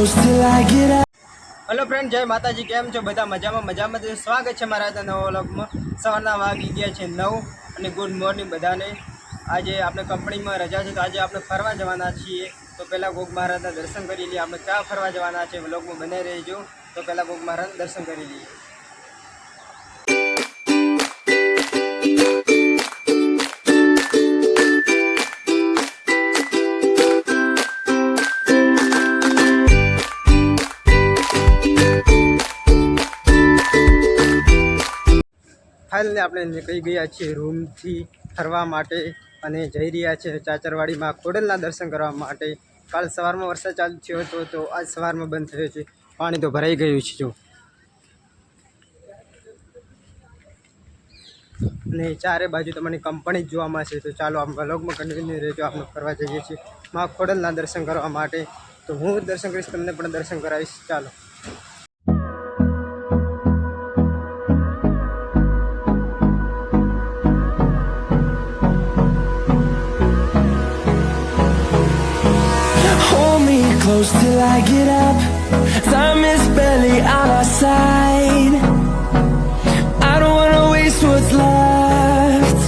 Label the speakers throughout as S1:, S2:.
S1: close till I get up.
S2: Hello friend, जय माताजी। केम छो बधा? मजामां स्वागत है मारा नवा व्लॉगमां। सवाરના वागी गया है 9 અને ગુડ મોર્નિંગ બધાને। આજે આપણે કંપનીમાં રજા છે, તો આજે આપણે ફરવા જવાના છીએ। તો પહેલાં ગોગ મહારાજના દર્શન કરી લઈએ। આપણે ક્યાં ફરવા જવાના છે વ્લોગમાં બનાવી રહેજો। તો પહેલાં ગોગ મહારાજના દર્શન કરી લઈએ। फाइनली આપણે નીકળી ગયા છીએ રૂમથી ફરવા માટે અને જઈ રહ્યા છીએ ચાચરવાડીમાં ખોડલના દર્શન કરવા માટે। કાલ સવારમાં વરસાદ ચાલુ થયો હતો, તો આજ સવારમાં બંધ થયો છે। પાણી તો ભરાઈ ગયું છે જો, અને ચારે બાજુ તમને કંપની જ જોવા મળશે। તો ચાલો આમ વ્લોગમાં કન્ટિન્યુ રહેજો। આપણે ફરવા જઈએ છીએ માં ખોડલના દર્શન કરવા માટે। તો હું દર્શન કરીશ, તમને પણ દર્શન કરાવીશ। ચાલો।
S1: Hold me close till I get up. Time is barely on our side. I don't wanna waste what's left.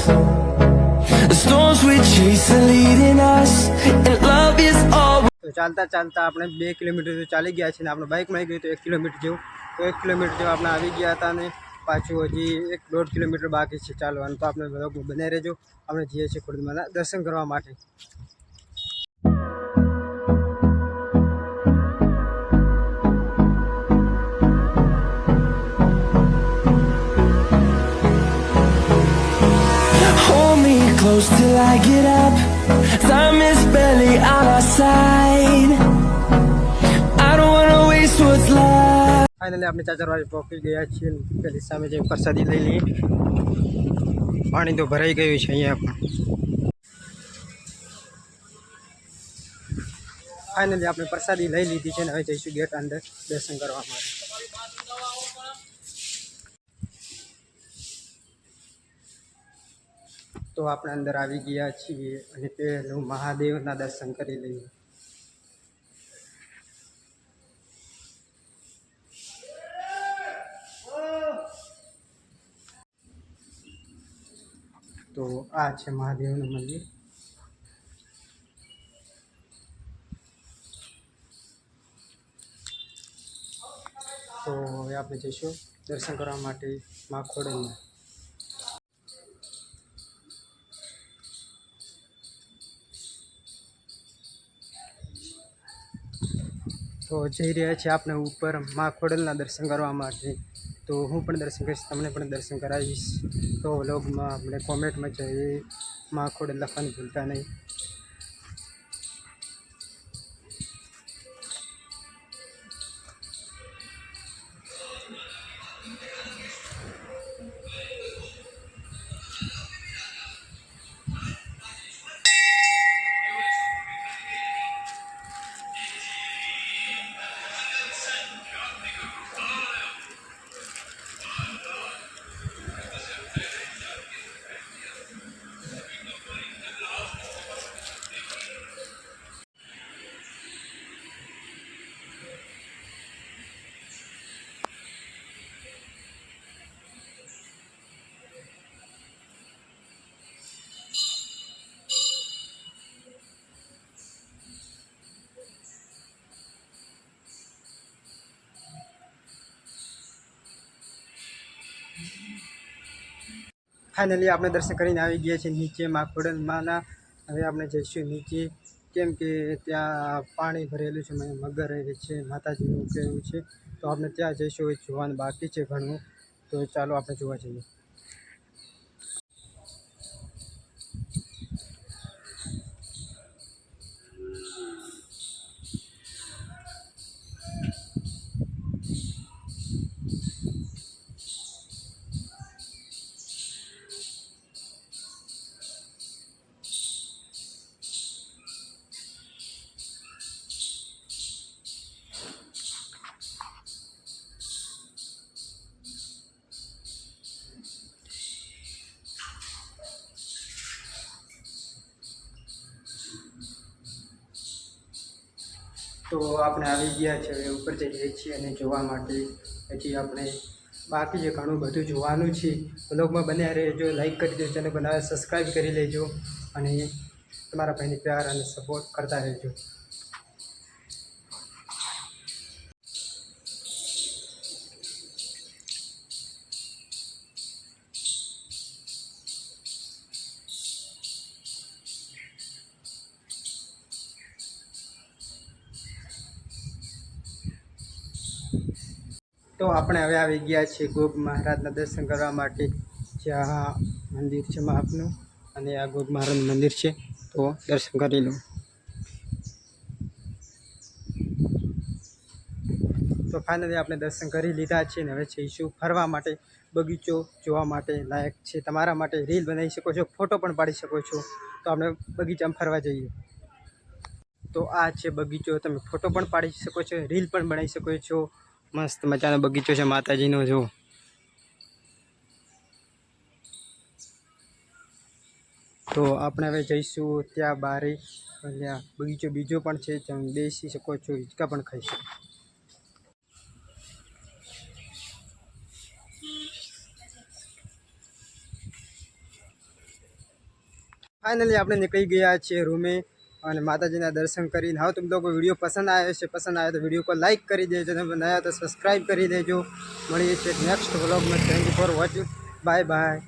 S1: The storms we chase are leading us, and love is all.
S2: તો ચાલતા ચાલતા આપણે 2 કિલોમીટર તો ચાલી ગયા છે ને આપણે બાઇકમાં આવી ગયું તો 1 કિલોમીટર જેવું। તો 1 કિલોમીટર જેવું આપણે આવી ગયા હતા ને પાછું હજી 1-1.5 કિલોમીટર બાકી છે ચાલવાનું। તો આપણે વ્લોગમાં બનાવી રહેજો। આપણે જઈએ છીએ ખોડલમાના દર્શન કરવા માટે।
S1: Hold me close till I get up. Time is barely on our side. I don't wanna waste what's left.
S2: Finally આપણે ચાચરવાડી પહોંચી ગયા છીએ। પેલી સામે જઈ પ્રસાદી લઈ લઈએ। પાણી તો ભરાઈ ગયું છે અહીંયા પણ। ફાઇનલી આપણે પ્રસાદી લઈ લીધી છે ને હવે જઈશું ગેટ અંદર દર્શન કરવા માટે। તો આપણે અંદર આવી ગયા છીએ અને પહેલું મહાદેવના દર્શન કરી લઈએ। તો આ છે મહાદેવનું મંદિર। તો હવે આપણે જઈશું દર્શન કરવા માટે મા ખોડલના। તો જઈ રહ્યા છીએ આપણે ઉપર મા ખોડલના દર્શન કરવા માટે। તો હું પણ દર્શન કરીશ, તમને પણ દર્શન કરાવીશ। તો વ્લોગમાં આપણે કોમેન્ટમાં જઈએ મા ખોડલ લખવાનું ભૂલતા નહીં। ફાઇનલી આપણે દર્શન કરીને આવી ગયા છીએ નીચે મા ખોડલમાના। હવે આપણે જઈશું નીચે, કેમ કે ત્યાં પાણી ભરેલું છે, મગર રહે છે, માતાજીનું કહેવું છે। તો આપણે ત્યાં જઈશું, એ જોવાનું બાકી છે ઘણું। તો ચાલો આપણે જોવા જઈએ। તો આપણે આવી ગયા છે, હવે ઉપર જઈએ છીએ અને જોવા માટે હજી આપણે બાકી જે ઘણું બધું જોવાનું છે. બ્લોગમાં બન્યા રહેજો, લાઈક કરી દેજો, ચેનલ બનાવે સબસ્ક્રાઈબ કરી લેજો અને તમારા ભાઈને પ્યાર અને સપોર્ટ કરતા રહેજો. તો આપણે હવે આવી ગયા છીએ ગોગ મહારાજના દર્શન કરવા માટે, જ્યાં મંદિર છે આપનું અને આ ગોગ મહારાજનું મંદિર છે. તો દર્શન કરી લો. તો ફાઇનલી આપણે દર્શન કરી લીધા છે ને હવે જઈશું ફરવા માટે. બગીચો જોવા માટે લાયક છે, તમારા માટે રીલ બનાવી શકો છો, ફોટો પણ પાડી શકો છો. તો આપણે બગીચામાં ફરવા જઈએ. તો આ છે બગીચો, તમે ફોટો પણ પાડી શકો છો, રીલ પણ બનાવી શકો છો. મસ્ત મજાનો બગીચો છે માતાજીનો. જો તો આપણે હવે જઈશું ત્યાં બારે. ત્યાં બગીચો બીજો પણ છે, તમે બેસી શકો છો, હિંચકા પણ ખાઈ શકો. ફાઇનલી આપણે નીકળી ગયા છીએ રૂમે અને માતાજીના દર્શન કરીને. હવે તમને લોકો વિડીયો પસંદ આવ્યો છે, પસંદ આવ્યો તો વિડીયો પર લાઈક કરી દેજો, તમે નયા તો સબસ્ક્રાઈબ કરી દેજો. મળીએ છીએ નેક્સ્ટ વ્લોગમાં. Thank you for watching. Bye bye.